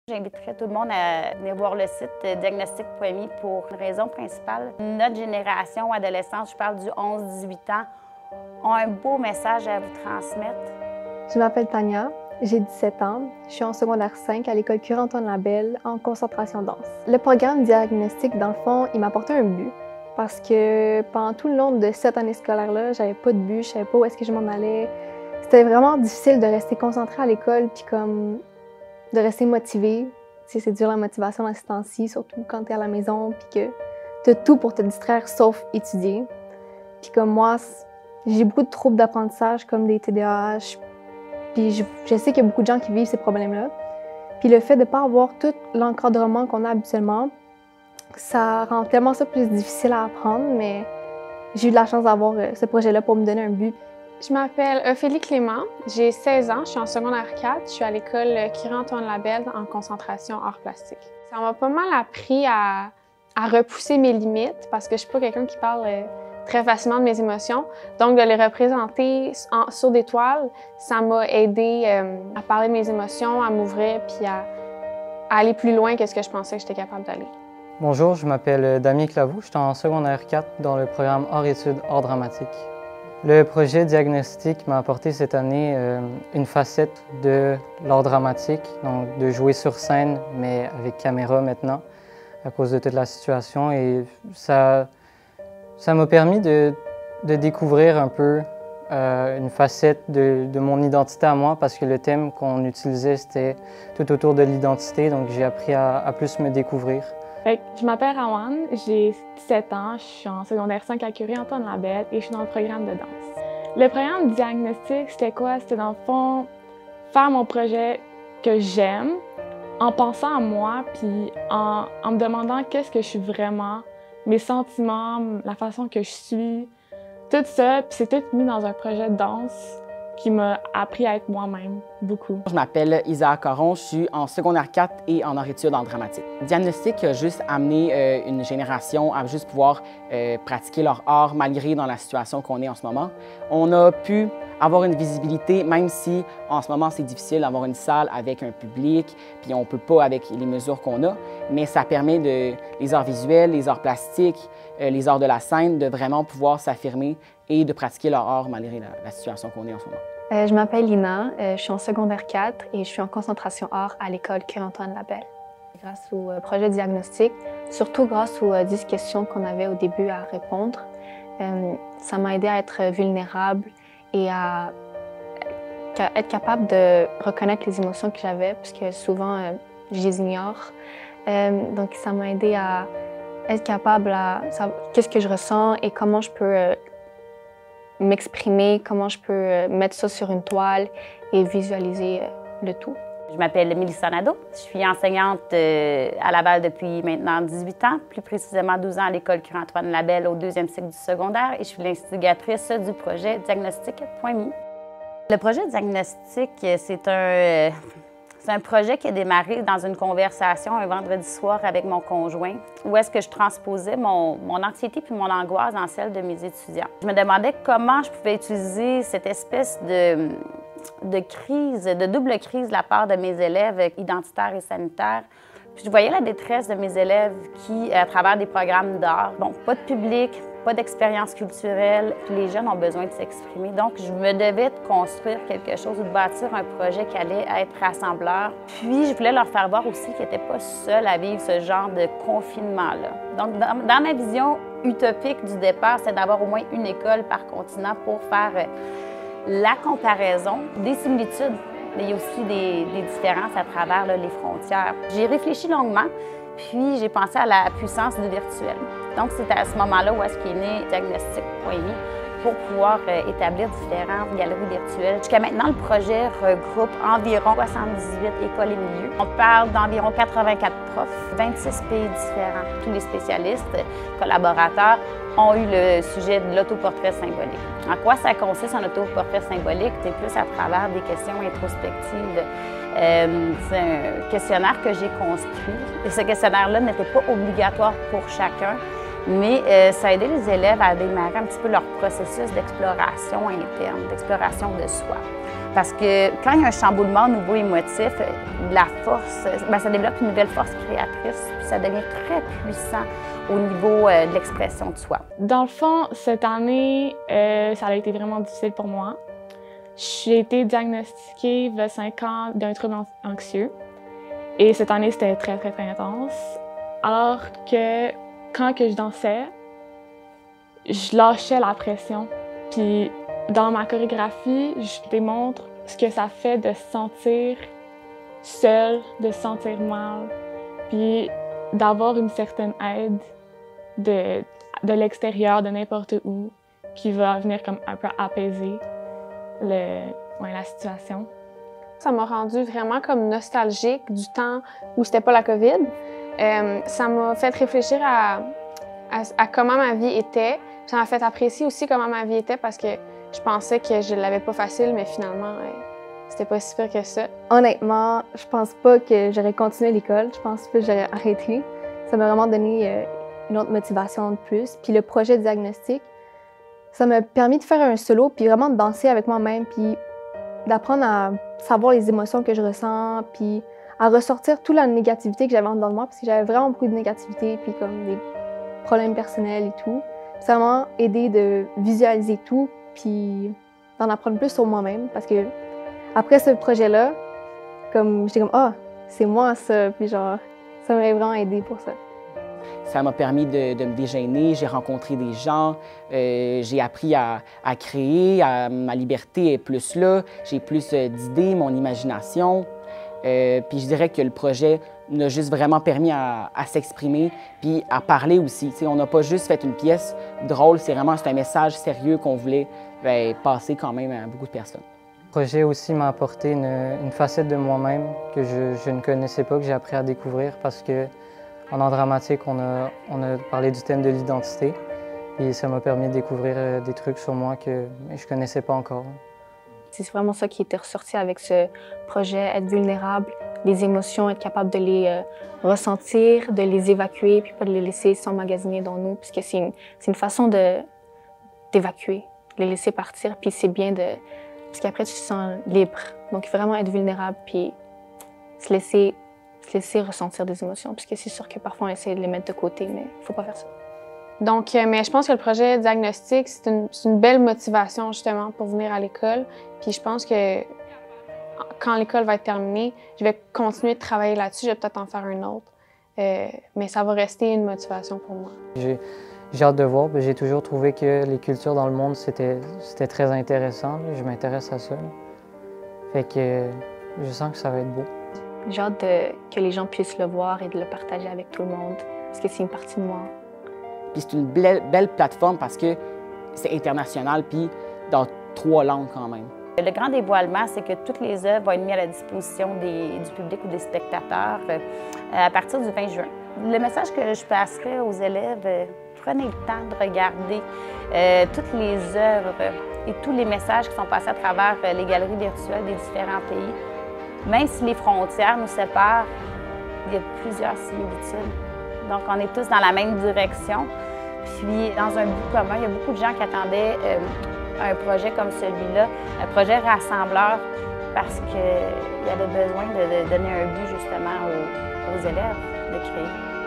J'inviterais tout le monde à venir voir le site diagnostic.me pour une raison principale. Notre génération adolescente, je parle du 11-18 ans, ont un beau message à vous transmettre. Je m'appelle Tania, j'ai 17 ans, je suis en secondaire 5 à l'école Curie-Antoine Labelle en concentration danse. Le programme diagnostic, dans le fond, il m'apportait un but parce que pendant tout le long de cette année scolaire-là, j'avais pas de but, je savais pas où est-ce que je m'en allais. C'était vraiment difficile de rester concentrée à l'école puis comme de rester motivée. Tu sais, c'est dur la motivation dans ces temps-ci, surtout quand tu es à la maison puis que tu as tout pour te distraire sauf étudier. Puis comme moi, j'ai beaucoup de troubles d'apprentissage comme des TDAH. Puis je sais qu'il y a beaucoup de gens qui vivent ces problèmes-là. Puis le fait de ne pas avoir tout l'encadrement qu'on a habituellement, ça rend tellement ça plus difficile à apprendre, mais j'ai eu de la chance d'avoir ce projet-là pour me donner un but. Je m'appelle Ophélie Clément, j'ai 16 ans, je suis en secondaire 4, je suis à l'école Curie-Antoine Labelle en concentration arts plastiques. Ça m'a pas mal appris à repousser mes limites parce que je suis pas quelqu'un qui parle très facilement de mes émotions. Donc de les représenter sur des toiles, ça m'a aidé à parler de mes émotions, à m'ouvrir puis à aller plus loin que ce que je pensais que j'étais capable d'aller. Bonjour, je m'appelle Damien Clavoux, je suis en secondaire 4 dans le programme Hors-études, hors dramatique. Le projet diagnostic m'a apporté cette année une facette de l'art dramatique, donc de jouer sur scène, mais avec caméra maintenant, à cause de toute la situation. Et ça m'a permis de découvrir un peu une facette de mon identité à moi, parce que le thème qu'on utilisait, c'était tout autour de l'identité, donc j'ai appris à plus me découvrir. Je m'appelle Rawan, j'ai 17 ans, je suis en secondaire 5 à Curie-Antoine Labelle et je suis dans le programme de danse. Le programme diagnostic, c'était quoi? C'était dans le fond faire mon projet que j'aime en pensant à moi puis en me demandant qu'est-ce que je suis vraiment, mes sentiments, la façon que je suis, tout ça. Puis c'est tout mis dans un projet de danse qui m'a appris à être moi-même, beaucoup. Je m'appelle Isaac Caron, je suis en secondaire 4 et en art-études en dramatique. Diagnostic a juste amené une génération à juste pouvoir pratiquer leur art malgré dans la situation qu'on est en ce moment. On a pu avoir une visibilité, même si en ce moment c'est difficile d'avoir une salle avec un public, puis on ne peut pas avec les mesures qu'on a, mais ça permet les arts visuels, les arts plastiques, les arts de la scène, de vraiment pouvoir s'affirmer et de pratiquer leur art malgré la situation qu'on est en ce moment. Je m'appelle Lina, je suis en secondaire 4 et je suis en concentration art à l'école Curie-Antoine Labelle. Grâce au projet diagnostic, surtout grâce aux 10 questions qu'on avait au début à répondre, ça m'a aidé à être vulnérable et à être capable de reconnaître les émotions que j'avais, parce que souvent, je les ignore. Donc ça m'a aidé à être capable à savoir qu'est-ce que je ressens et comment je peux m'exprimer, comment je peux mettre ça sur une toile et visualiser le tout. Je m'appelle Mélissa Nadeau, je suis enseignante à Laval depuis maintenant 18 ans, plus précisément 12 ans à l'école Curie-Antoine Labelle au 2e cycle du secondaire, et je suis l'instigatrice du projet diagnostic.me. Le projet diagnostic, c'est un projet qui a démarré dans une conversation un vendredi soir avec mon conjoint, où est-ce que je transposais mon anxiété puis mon angoisse dans celle de mes étudiants. Je me demandais comment je pouvais utiliser cette espèce de crise, de double crise de la part de mes élèves identitaires et sanitaires. Puis je voyais la détresse de mes élèves qui, à travers des programmes d'art, bon, pas de public, pas d'expérience culturelle, puis les jeunes ont besoin de s'exprimer. Donc, je me devais de construire quelque chose ou de bâtir un projet qui allait être rassembleur. Puis, je voulais leur faire voir aussi qu'ils n'étaient pas seuls à vivre ce genre de confinement-là. Donc, dans ma vision utopique du départ, c'est d'avoir au moins une école par continent pour faire la comparaison des similitudes. Mais il y a aussi des différences à travers les frontières. J'ai réfléchi longuement, puis j'ai pensé à la puissance du virtuel. Donc, c'est à ce moment-là où est-ce qu'est né diagnostic.me pour pouvoir établir différentes galeries virtuelles. Jusqu'à maintenant, le projet regroupe environ 78 écoles et milieux. On parle d'environ 84 profs, 26 pays différents. Tous les spécialistes, collaborateurs, ont eu le sujet de l'autoportrait symbolique. En quoi ça consiste, un autoportrait symbolique? C'est plus à travers des questions introspectives. C'est un questionnaire que j'ai construit. Et ce questionnaire-là n'était pas obligatoire pour chacun, Mais ça a aidé les élèves à démarrer un petit peu leur processus d'exploration interne, d'exploration de soi. Parce que quand il y a un chamboulement au niveau émotif, la force, ça développe une nouvelle force créatrice, puis ça devient très puissant au niveau de l'expression de soi. Dans le fond, cette année, ça a été vraiment difficile pour moi. J'ai été diagnostiquée il y a 5 ans d'un trouble anxieux. Et cette année, c'était très, très, très intense. Alors que quand je dansais, je lâchais la pression. Puis dans ma chorégraphie, je démontre ce que ça fait de se sentir seul, de se sentir mal, puis d'avoir une certaine aide de l'extérieur, de n'importe où, qui va venir comme un peu apaiser la situation. Ça m'a rendu vraiment comme nostalgique du temps où c'était pas la COVID. Ça m'a fait réfléchir à comment ma vie était. Ça m'a fait apprécier aussi comment ma vie était parce que je pensais que je l'avais pas facile, mais finalement, c'était pas si pire que ça. Honnêtement, je pense pas que j'aurais continué l'école. Je pense pas que j'aurais arrêté. Ça m'a vraiment donné une autre motivation de plus. Puis le projet de diagnostic, ça m'a permis de faire un solo, puis vraiment de danser avec moi-même, puis d'apprendre à savoir les émotions que je ressens, puis à ressortir toute la négativité que j'avais en dedans de moi, parce que j'avais vraiment beaucoup de négativité, puis comme des problèmes personnels et tout. Puis ça m'a aidé de visualiser tout, puis d'en apprendre plus sur moi-même, parce que après ce projet-là, j'étais comme « Ah, c'est moi ça », puis genre, ça m'a vraiment aidé pour ça. Ça m'a permis de me dégainer, j'ai rencontré des gens, j'ai appris à créer, ma liberté est plus là, j'ai plus d'idées, mon imagination. Puis je dirais que le projet nous a juste vraiment permis à s'exprimer, puis à parler aussi. T'sais, on n'a pas juste fait une pièce drôle, c'est un message sérieux qu'on voulait passer quand même à beaucoup de personnes. Le projet aussi m'a apporté une facette de moi-même que je ne connaissais pas, que j'ai appris à découvrir parce que en art dramatique, on a parlé du thème de l'identité et ça m'a permis de découvrir des trucs sur moi que je ne connaissais pas encore. C'est vraiment ça qui était ressorti avec ce projet, être vulnérable, les émotions, être capable de les ressentir, de les évacuer, puis pas de les laisser s'emmagasiner dans nous, puisque c'est une façon d'évacuer, de les laisser partir, puis c'est bien parce qu'après tu te sens libre. Donc vraiment être vulnérable, puis se laisser ressentir des émotions, puisque c'est sûr que parfois on essaie de les mettre de côté, mais il faut pas faire ça. Donc, mais je pense que le projet diagnostic, c'est une belle motivation justement pour venir à l'école. Puis je pense que quand l'école va être terminée, je vais continuer de travailler là-dessus, je vais peut-être en faire un autre. Mais ça va rester une motivation pour moi. J'ai hâte de voir, j'ai toujours trouvé que les cultures dans le monde, c'était très intéressant. Je m'intéresse à ça. Fait que je sens que ça va être beau. J'ai hâte que les gens puissent le voir et de le partager avec tout le monde, parce que c'est une partie de moi. Puis c'est une belle plateforme parce que c'est international, puis dans 3 langues quand même. Le grand dévoilement, c'est que toutes les œuvres vont être mises à la disposition du public ou des spectateurs à partir du 20 juin. Le message que je passerai aux élèves, prenez le temps de regarder toutes les œuvres et tous les messages qui sont passés à travers les galeries virtuelles des différents pays. Même si les frontières nous séparent, il y a plusieurs similitudes. Donc, on est tous dans la même direction. Puis, dans un but commun, il y a beaucoup de gens qui attendaient un projet comme celui-là, un projet rassembleur, parce qu'il y avait besoin de donner un but justement aux élèves de créer.